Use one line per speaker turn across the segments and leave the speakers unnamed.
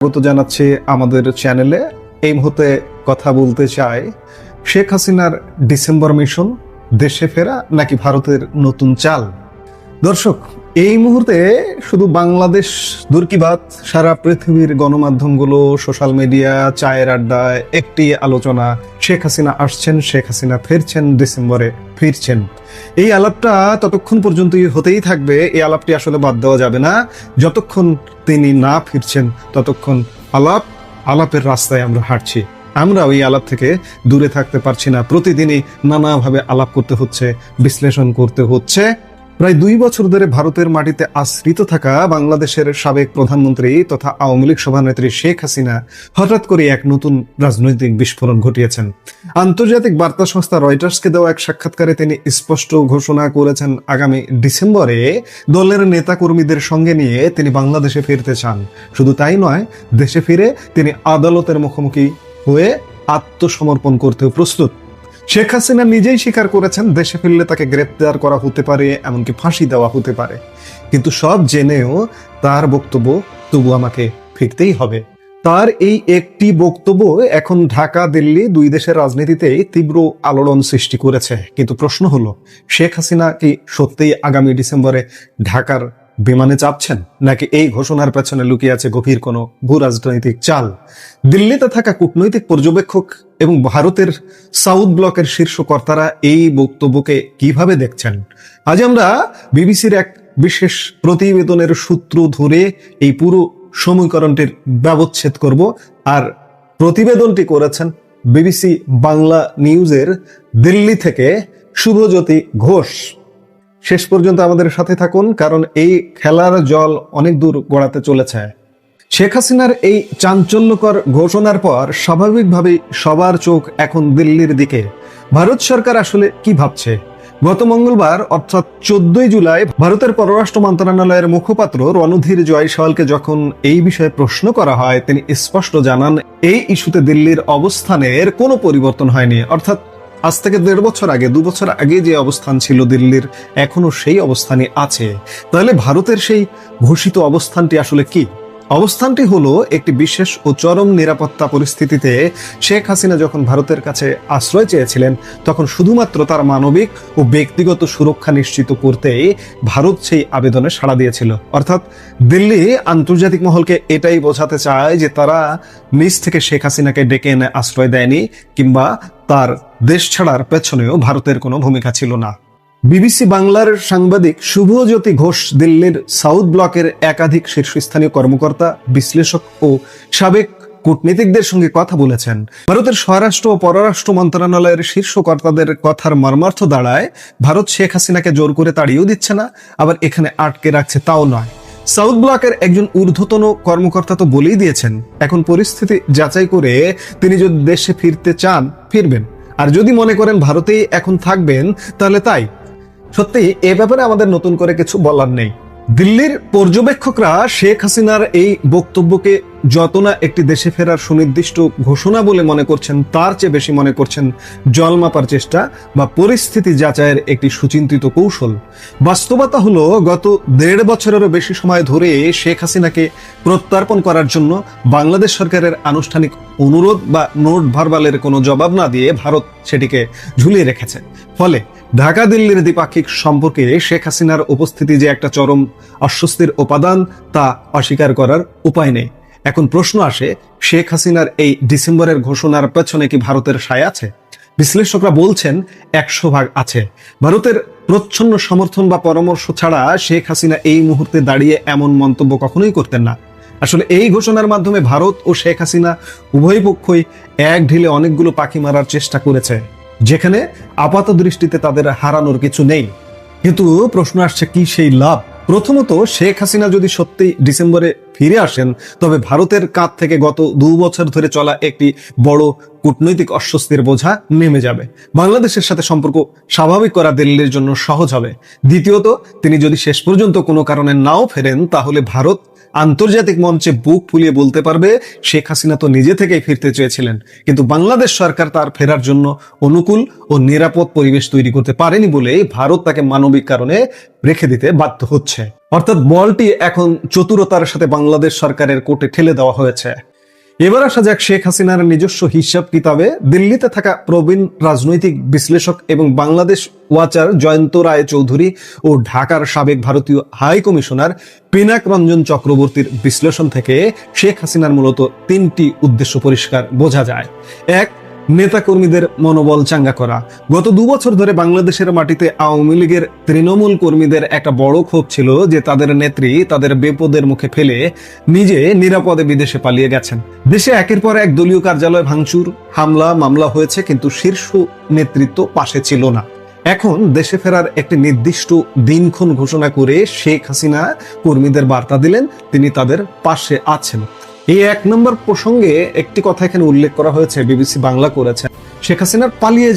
স্বাগত জানাচ্ছি আমাদের চ্যানেলে। এই মুহূর্তে কথা বলতে চাই শেখ হাসিনার ডিসেম্বর মিশন, দেশে ফেরা নাকি ভারতের নতুন চাল। দর্শক, এই মুহূর্তে শুধু বাংলাদেশ দূর কি বাত, সারা পৃথিবীর গণমাধ্যমগুলো, সোশ্যাল মিডিয়া, চায়ের আড্ডায় একটি আলোচনা, শেখ হাসিনা আসছেন, শেখ হাসিনা ফিরছেন, ডিসেম্বরে ফিরছেন। এই আলাপটা ততক্ষণ পর্যন্তই হতেই থাকবে। এই আলাপটি আসলে বাদ দেওয়া যাবে না। যতক্ষণ তিনি না ফিরছেন ততক্ষণ আলাপের রাস্তায় আমরা হাঁটছি। আমরা ওই আলাপ থেকে দূরে থাকতে পারছি না। প্রতিদিনই নানাভাবে আলাপ করতে হচ্ছে, বিশ্লেষণ করতে হচ্ছে। প্রায় 2 বছর ধরে ভারতের মাটিতে আশ্রিত থাকা বাংলাদেশের সাবেক প্রধানমন্ত্রী তথা আওয়ামী লীগ সভানেত্রী শেখ হাসিনা হঠাৎ করে এক নতুন রাজনৈতিক বিস্ফোরণ ঘটিয়েছেন। আন্তর্জাতিক বার্তা সংস্থা রয়টার্সকে দেওয়া এক সাক্ষাৎকারে তিনি স্পষ্ট ঘোষণা করেছেন, আগামী ডিসেম্বরে দলের নেতাকর্মীদের সঙ্গে নিয়ে তিনি বাংলাদেশে ফিরতে চান। শুধু তাই নয়, দেশে ফিরে তিনি আদালতের মুখোমুখি হয়ে আত্মসমর্পণ করতেও প্রস্তুত। শেখ হাসিনা নিজেই স্বীকার করেছেন, দেশে ফিরলে তাকে গ্রেপ্তার করা হতে পারে, এমনকি ফাঁসি দেওয়া হতে পারে। কিন্তু সব জেনেও তার বক্তব্য, তবু আমাকে ফিরতেই হবে। তার এই একটি বক্তব্য এখন ঢাকা দিল্লি দুই দেশের রাজনীতিতেই তীব্র আলোড়ন সৃষ্টি করেছে। কিন্তু প্রশ্ন হলো, শেখ হাসিনা কি সত্যিই আগামী ডিসেম্বরে ঢাকার বিমানে চাপছেন, নাকি এই ঘোষণার পেছনে লুকিয়ে আছে গভীর কোনো ভূ রাজনৈতিক চাল? দিল্লিতে থাকা কূটনৈতিক পর্যবেক্ষক এবং ভারতের সাউথ ব্লকের শীর্ষ কর্তারা এই বক্তব্যকে কিভাবে দেখছেন? আজ আমরা বিবিসির এক বিশেষ প্রতিবেদনের সূত্র ধরে এই পুরো সমীকরণটির ব্যবচ্ছেদ করব। আর প্রতিবেদনটি করেছেন বিবিসি বাংলা নিউজের দিল্লি থেকে শুভজ্যোতি ঘোষ। শেষ পর্যন্ত আমাদের সাথে থাকুন, কারণ এই খেলার জল অনেক দূর গড়াতে চলেছে। শেখ হাসিনার এই চাঞ্চল্যকর ঘোষণার পর স্বাভাবিকভাবেই সবার চোখ এখন দিল্লির দিকে। ভারত সরকার আসলে কি ভাবছে? গত মঙ্গলবার অর্থাৎ 14 জুলাই ভারতের পররাষ্ট্র মন্ত্রণালয়ের মুখপাত্র রণধীর জয়সওয়ালকে যখন এই বিষয়ে প্রশ্ন করা হয়, তিনি স্পষ্ট জানান, এই ইস্যুতে দিল্লির অবস্থানের কোনো পরিবর্তন হয়নি। অর্থাৎ আজ থেকে 1.5 বছর আগে, 2 বছর আগে যে অবস্থান ছিল দিল্লির, এখনো সেই অবস্থানই আছে। তাহলে ভারতের সেই ঘোষিত অবস্থানটি আসলে কি? অবস্থানটি হলো, একটি বিশেষ ও চরম নিরাপত্তা পরিস্থিতিতে শেখ হাসিনা যখন ভারতের কাছে আশ্রয় চেয়েছিলেন, তখন শুধুমাত্র তার মানবিক ও ব্যক্তিগত সুরক্ষা নিশ্চিত করতেই ভারত সেই আবেদনে সাড়া দিয়েছিল। অর্থাৎ দিল্লি আন্তর্জাতিক মহলকে এটাই বোঝাতে চায় যে তারা নিজ থেকে শেখ হাসিনাকে ডেকে এনে আশ্রয় দেয়নি, কিংবা তার দেশ ছাড়ার পেছনেও ভারতের কোনো ভূমিকা ছিল না। বিবিসি বাংলার সাংবাদিক শুভজ্যোতি ঘোষ দিল্লির সাউথ ব্লকের একাধিক শীর্ষস্থানীয় কর্মকর্তা, বিশ্লেষক ও সাবেক কূটনীতিকদের সঙ্গে কথা বলেছেন। ভারতের স্বরাষ্ট্র ও পররাষ্ট্র মন্ত্রণালয়ের শীর্ষ কর্তাদের কথার মর্মার্থ দাঁড়ায়, ভারত শেখ হাসিনাকে জোর করে তাড়িয়েও দিচ্ছে না, আবার এখানে আটকে রাখছে তাও নয়। সাউথ ব্লকের একজন ঊর্ধ্বতন কর্মকর্তা তো বলেই দিয়েছেন, এখন পরিস্থিতি যাচাই করে তিনি যদি দেশে ফিরতে চান ফিরবেন, আর যদি মনে করেন ভারতেই এখন থাকবেন তাহলে তাই। সত্যি এ ব্যাপারে আমাদের নতুন করে কিছু বলার নেই। দিল্লির পর্যবেক্ষকরা শেখ হাসিনার এই বক্তব্যকে যত না একটি দেশে ফেরার সুনির্দিষ্ট ঘোষণা বলে মনে করছেন, তার চেয়ে বেশি মনে করছেন জল মাপার চেষ্টা বা পরিস্থিতি যাচাইয়ের একটি সুচিন্তিত কৌশল। বাস্তবতা হলো, গত 1.5 বছরেরও বেশি সময় ধরে শেখ হাসিনাকে প্রত্যর্পণ করার জন্য বাংলাদেশ সরকারের আনুষ্ঠানিক অনুরোধ বা নোট ভার্বালের কোনো জবাব না দিয়ে ভারত সেটিকে ঝুলিয়ে রেখেছে। ফলে ঢাকা দিল্লির দ্বিপাক্ষিক সম্পর্কে শেখ হাসিনার উপস্থিতি যে একটা চরম অস্বস্তির উপাদান, তা অস্বীকার করার উপায় নেই। এখন প্রশ্ন আসে, শেখ হাসিনার এই ডিসেম্বরের ঘোষণার পেছনে কি ভারতের সায় আছে? বিশ্লেষকরা বলছেন 100% আছে। ভারতের প্রচ্ছন্ন সমর্থন বা পরামর্শ ছাড়া শেখ হাসিনা এই মুহূর্তে দাঁড়িয়ে এমন মন্তব্য কখনোই করতেন না। আসলে এই ঘোষণার মাধ্যমে ভারত ও শেখ হাসিনা উভয় পক্ষই এক ঢিলে অনেকগুলো পাখি মারার চেষ্টা করেছে, যেখানে আপাত দৃষ্টিতে তাদের হারানোর কিছু নেই। কিন্তু প্রশ্ন আসছে, কি সেই লাভ? প্রথমত, শেখ হাসিনা যদি সত্যি ডিসেম্বরে ফিরে আসেন, তবে ভারতের কাঁধ থেকে গত 2 বছর ধরে চলা একটি বড় কূটনৈতিক অস্বস্তির বোঝা নেমে যাবে। বাংলাদেশের সাথে সম্পর্ক স্বাভাবিক করা দিল্লির জন্য সহজ হবে। দ্বিতীয়ত, তিনি যদি শেষ পর্যন্ত কোনো কারণে নাও ফেরেন, তাহলে ভারত আন্তর্জাতিক মঞ্চে বুক ফুলিয়ে বলতে পারবে শেখ হাসিনা তো নিজে থেকেই ফিরতে চেয়েছিলেন, কিন্তু বাংলাদেশ সরকার তার ফেরার জন্য অনুকূল ও নিরাপদ পরিবেশ তৈরি করতে পারেনি বলেই ভারত তাকে মানবিক কারণে রেখে দিতে বাধ্য হচ্ছে। অর্থাৎ বলটি এখন চতুরতার সাথে বাংলাদেশ সরকারের কোর্টে ঠেলে দেওয়া হয়েছে। এবার আসা যাক শেখ হাসিনার নিজস্ব হিসাব কিতাবে। দিল্লিতে থাকা প্রবীণ রাজনৈতিক বিশ্লেষক এবং বাংলাদেশ ওয়াচার জয়ন্ত রায় চৌধুরী ও ঢাকার সাবেক ভারতীয় হাই কমিশনার পিনাক রঞ্জন চক্রবর্তীর বিশ্লেষণ থেকে শেখ হাসিনার মূলত তিনটি উদ্দেশ্য পরিষ্কার বোঝা যায়। এক, নেতাকর্মীদের মনোবল চাঙ্গা করা। গত 2 বছর ধরে বাংলাদেশের মাটিতে আওয়ামী লীগের তৃণমূল কর্মীদের একটা বড় ক্ষোভ ছিল যে তাদের নেত্রী তাদের বিপদের মুখে ফেলে নিজে নিরাপদে বিদেশে পালিয়ে গেছেন। দেশে একের পর এক দলীয় কার্যালয় ভাঙচুর, হামলা মামলা হয়েছে, কিন্তু শীর্ষ নেতৃত্ব পাশে ছিল না। এখন দেশে ফেরার একটি নির্দিষ্ট দিনক্ষণ ঘোষণা করে শেখ হাসিনা কর্মীদের বার্তা দিলেন তিনি তাদের পাশে আছেন। এই 1 নম্বর প্রসঙ্গে একটি কথা এখানে উল্লেখ করা হয়েছে, বিবিসি বাংলা করেছে। শেখ হাসিনার পালিয়ে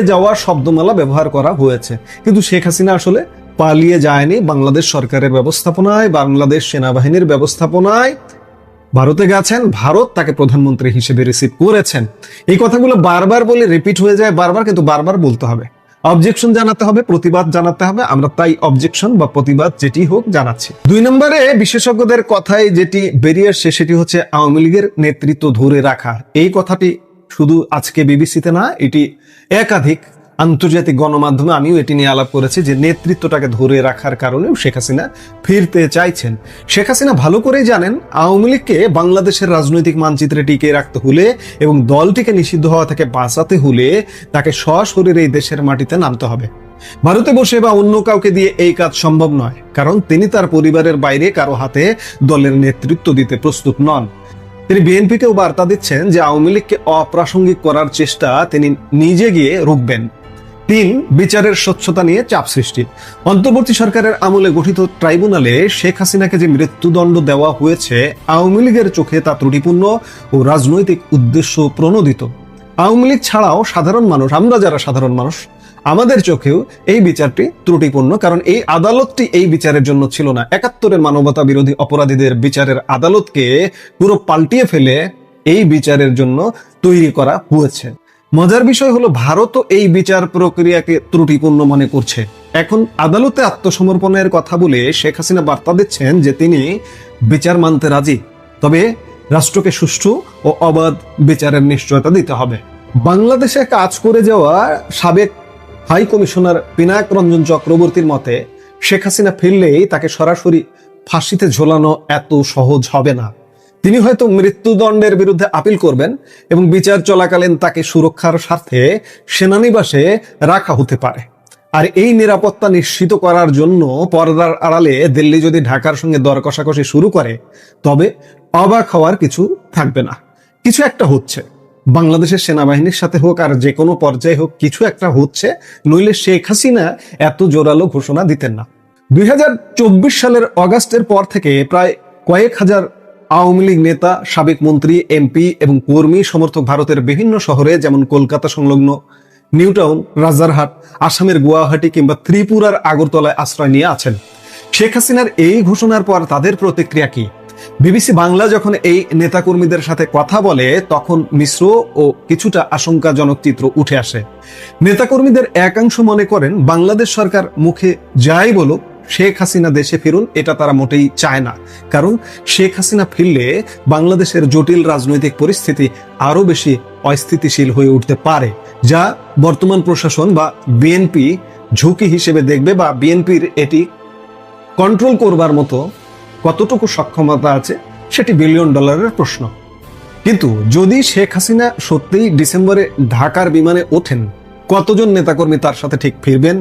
যাওয়ার শব্দমালা ব্যবহার করা হয়েছে, কিন্তু শেখ হাসিনা আসলে পালিয়ে যায়নি। বাংলাদেশ সরকারের ব্যবস্থাপনায়, বাংলাদেশ সেনাবাহিনীর ব্যবস্থাপনায় ভারতে গেছেন, ভারত তাকে প্রধানমন্ত্রী হিসেবে রিসিভ করেছেন। এই কথাগুলো বারবার বলে রিপিট হয়ে যায়, কিন্তু বারবার বলতে হবে, অবজেকশন জানাতে হবে, প্রতিবাদ জানাতে হবে। আমরা তাই অবজেকশন বা প্রতিবাদ যেটি হোক জানাচ্ছি। 2 নম্বরে বিশেষজ্ঞদের কথায় যেটি বেরিয়ে আসছে সেটি হচ্ছে আওয়ামী লীগের নেতৃত্ব ধরে রাখা। এই কথাটি শুধু আজকে বিবিসিতে না, এটি একাধিক আন্তর্জাতিক গণমাধ্যমে আমিও এটি নিয়ে আলাপ করেছি যে নেতৃত্বটাকে ধরে রাখার কারণেও শেখ হাসিনা ফিরতে চাইছেন। শেখ হাসিনা ভালো করেই জানেন আওয়ামী লীগকে বাংলাদেশের রাজনৈতিক মানচিত্রে টিকিয়ে রাখতে হলে এবং দলটিকে নিষিদ্ধ হওয়া থেকে বাঁচাতে হলে তাকে সশরীরে এই দেশের মাটিতে নামতে হবে। ভারতে বসে বা অন্য কাউকে দিয়ে এই কাজ সম্ভব নয়, কারণ তিনি তার পরিবারের বাইরে কারো হাতে দলের নেতৃত্ব দিতে প্রস্তুত নন। তিনি বিএনপিকেও বার্তা দিচ্ছেন যে আওয়ামী লীগকে অপ্রাসঙ্গিক করার চেষ্টা তিনি নিজে গিয়ে রুখবেন। 3, বিচারের স্বচ্ছতা নিয়ে চাপ সৃষ্টি। অন্তর্বর্তী সরকারের আমলে গঠিত ট্রাইব্যুনালে শেখ হাসিনাকে যে মৃত্যুদণ্ড দেওয়া হয়েছে, আওয়ামী লীগের চোখে তা ত্রুটিপূর্ণ ও রাজনৈতিক উদ্দেশ্য প্রণোদিত। আওয়ামী লীগ ছাড়াও সাধারণ মানুষ, আমরা যারা সাধারণ মানুষ, আমাদের চোখেও এই বিচারটি ত্রুটিপূর্ণ, কারণ এই আদালতটি এই বিচারের জন্য ছিল না। 71-এর মানবতা বিরোধী অপরাধীদের বিচারের আদালতকে পুরো পাল্টিয়ে ফেলে এই বিচারের জন্য তৈরি করা হয়েছে। মজার বিষয় হলো ভারতও এই বিচার প্রক্রিয়াকে ত্রুটিপূর্ণ মনে করছে। এখন আদালতে আত্মসমর্পণের কথা বলে শেখ হাসিনা বার্তা দিচ্ছেন যে তিনি বিচার মানতে রাজি, তবে রাষ্ট্রকে সুষ্ঠু ও অবাধ বিচারের নিশ্চয়তা দিতে হবে। বাংলাদেশে কাজ করে যাওয়া সাবেক হাই কমিশনার পিনাক রঞ্জন চক্রবর্তীর মতে শেখ হাসিনা ফিরলেই তাকে সরাসরি ফাঁসিতে ঝোলানো এত সহজ হবে না। তিনি হয়তো মৃত্যুদণ্ডের বিরুদ্ধে আপিল করবেন এবং বিচার চলাকালীন তাকে সুরক্ষার স্বার্থে সেনানিবাসে রাখা হতে পারে। আর এই নিরাপত্তা নিশ্চিত করার জন্য পর্দার আড়ালে দিল্লি যদি ঢাকার সঙ্গে দর কষাকষি শুরু করে, তবে অবাক হওয়ার কিছু থাকবে না। কিছু একটা হচ্ছে, বাংলাদেশের সেনাবাহিনীর সাথে হোক আর যে কোনো পর্যায়ে হোক, কিছু একটা হচ্ছে, নইলে শেখ হাসিনা এত জোরালো ঘোষণা দিতেন না। 2024 সালের অগাস্টের পর থেকে প্রায় কয়েক হাজার আওয়ামী লীগ নেতা, সাবেক মন্ত্রী, এমপি এবং কর্মী সমর্থক ভারতের বিভিন্ন শহরে, যেমন কলকাতা সংলগ্ন নিউটাউন, রাজারহাট, আসামের গুয়াহাটি কিংবা ত্রিপুরার আগরতলায় আশ্রয় নিয়ে আছেন। শেখ হাসিনার এই ঘোষণার পর তাদের প্রতিক্রিয়া কি? বিবিসি বাংলা যখন এই নেতাকর্মীদের সাথে কথা বলে তখন মিশ্র ও কিছুটা আশঙ্কাজনক চিত্র উঠে আসে। নেতাকর্মীদের একাংশ মনে করেন বাংলাদেশ সরকার মুখে যাই বলুক শেখ হাসিনা দেশে ফিরুন, এটা তারা মোটেই চায় না। কারণ শেখ হাসিনা ফিরলে বাংলাদেশের জটিল রাজনৈতিক পরিস্থিতি আরো বেশি অস্থিতিশীল হয়ে উঠতে পারে, যা বর্তমান প্রশাসন বা বিএনপি ঝুঁকি হিসেবে দেখবে, বা বিএনপির এটি কন্ট্রোল করবার মতো কতটুকু সক্ষমতা আছে সেটি $1 বিলিয়ন প্রশ্ন। কিন্তু যদি শেখ হাসিনা সত্যিই ডিসেম্বরে ঢাকার বিমানে ওঠেন, কতজন নেতাকর্মী তার সাথে ঠিক ফিরবেন?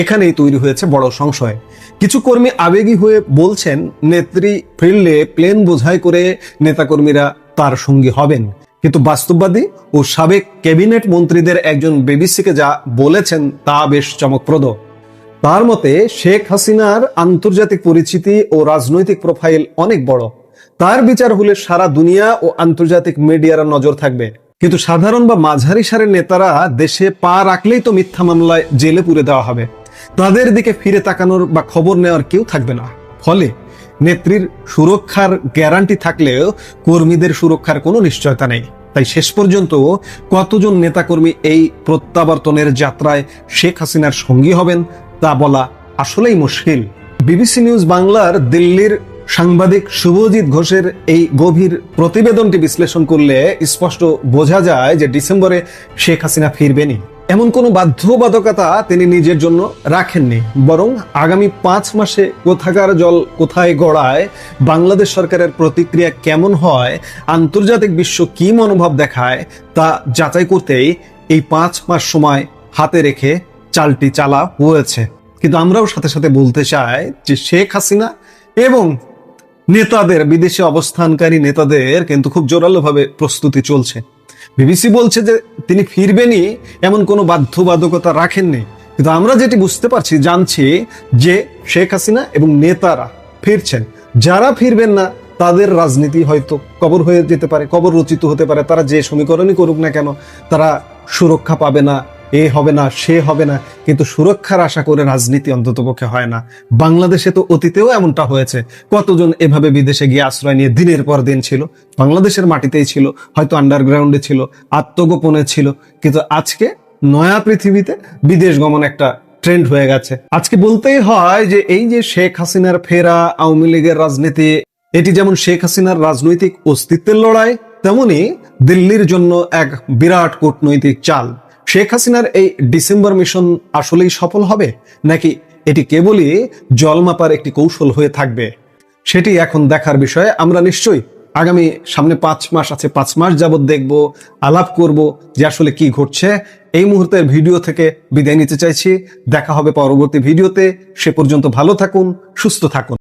এখানেই তৈরি হয়েছে বড় সংশয়। কিছু কর্মী আবেগী হয়ে বলছেন নেত্রী ফিরলে প্লেন বোঝাই করে নেতাকর্মীরা তার সঙ্গী হবেন, কিন্তু বাস্তববাদী ও সাবেক ক্যাবিনেট মন্ত্রীদের একজন বিবিসিকে যা বলেছেন তা বেশ চমকপ্রদ। তার মতে শেখ হাসিনার আন্তর্জাতিক পরিচিতি ও রাজনৈতিক প্রোফাইল অনেক বড়। তার বিচার হলে সারা দুনিয়া ও আন্তর্জাতিক মিডিয়ার নজর থাকবে, কিন্তু সাধারণ বা মাঝারি সারের নেতারা দেশে পা রাখলেই তো মিথ্যা মামলায় জেলে পুরে দেওয়া হবে। তাদের দিকে ফিরে তাকানোর বা খবর নেওয়ার কেউ থাকবে না। ফলে নেত্রীর সুরক্ষার গ্যারান্টি থাকলেও কর্মীদের সুরক্ষার কোনো নিশ্চয়তা নেই। তাই শেষ পর্যন্ত কতজন নেতাকর্মী এই প্রত্যাবর্তনের যাত্রায় শেখ হাসিনার সঙ্গী হবেন তা বলা আসলেই মুশকিল। বিবিসি নিউজ বাংলার দিল্লির সাংবাদিক শুভজিৎ ঘোষের এই গভীর প্রতিবেদনটি বিশ্লেষণ করলে স্পষ্ট বোঝা যায় যে ডিসেম্বরে শেখ হাসিনা ফিরবেনই এমন কোনো বাধ্যবাধকতা তিনি নিজের জন্য রাখেননি, বরং আগামী 5 মাসে কোথাকার জল কোথায় গড়ায়, বাংলাদেশ সরকারের প্রতিক্রিয়া কেমন হয়, আন্তর্জাতিক বিশ্ব কি মনোভাব দেখায় তা যাচাই করতেই এই 5 মাস সময় হাতে রেখে চালটি চালা হয়েছে। কিন্তু আমরাও সাথে সাথে বলতে চাই যে শেখ হাসিনা এবং নেতাদের, বিদেশে অবস্থানকারী নেতাদের কিন্তু খুব জোরালোভাবে প্রস্তুতি চলছে। বিবিসি বলছে যে তিনি ফিরবেনই এমন কোনো বাধ্যবাধকতা রাখেননি, কিন্তু আমরা যেটি বুঝতে পারছি, জানছি যে শেখ হাসিনা এবং নেতারা ফিরছেন। যারা ফিরবেন না তাদের রাজনীতি হয়তো কবর হয়ে যেতে পারে, কবর রচিত হতে পারে। তারা যে সমীকরণই করুক না কেন, তারা সুরক্ষা পাবে না, এ হবে না, সে হবে না, কিন্তু সুরক্ষার আশা করে রাজনীতি অন্ততপক্ষে হয় না। বাংলাদেশে তো অতীতেও এমনটা হয়েছে। কতজন এভাবে বিদেশে গিয়ে আশ্রয় নিয়ে দিনের পর দিন ছিল, বাংলাদেশের মাটিতেই ছিল, হয়তো আন্ডারগ্রাউন্ডে ছিল, আত্মগোপনে ছিল, কিন্তু আজকে নয়া পৃথিবীতে বিদেশ গমন একটা ট্রেন্ড হয়ে গেছে। আজকে বলতেই হয় যে এই যে শেখ হাসিনার ফেরা, আওয়ামী লীগের রাজনীতি, এটি যেমন শেখ হাসিনার রাজনৈতিক অস্তিত্বের লড়াই, তেমনি দিল্লির জন্য এক বিরাট কূটনৈতিক চাল। শেখ হাসিনার এই ডিসেম্বর মিশন আসলেই সফল হবে, নাকি এটি কেবলই জলমাপার একটি কৌশল হয়ে থাকবে, সেটি এখন দেখার বিষয়। আমরা নিশ্চয়ই আগামী সামনে 5 মাস আছে, 5 মাস যাবত দেখব, আলাপ করব যে আসলে কি ঘটছে। এই মুহূর্তের ভিডিও থেকে বিদায় নিতে চাইছি। দেখা হবে পরবর্তী ভিডিওতে। সে পর্যন্ত ভালো থাকুন, সুস্থ থাকুন।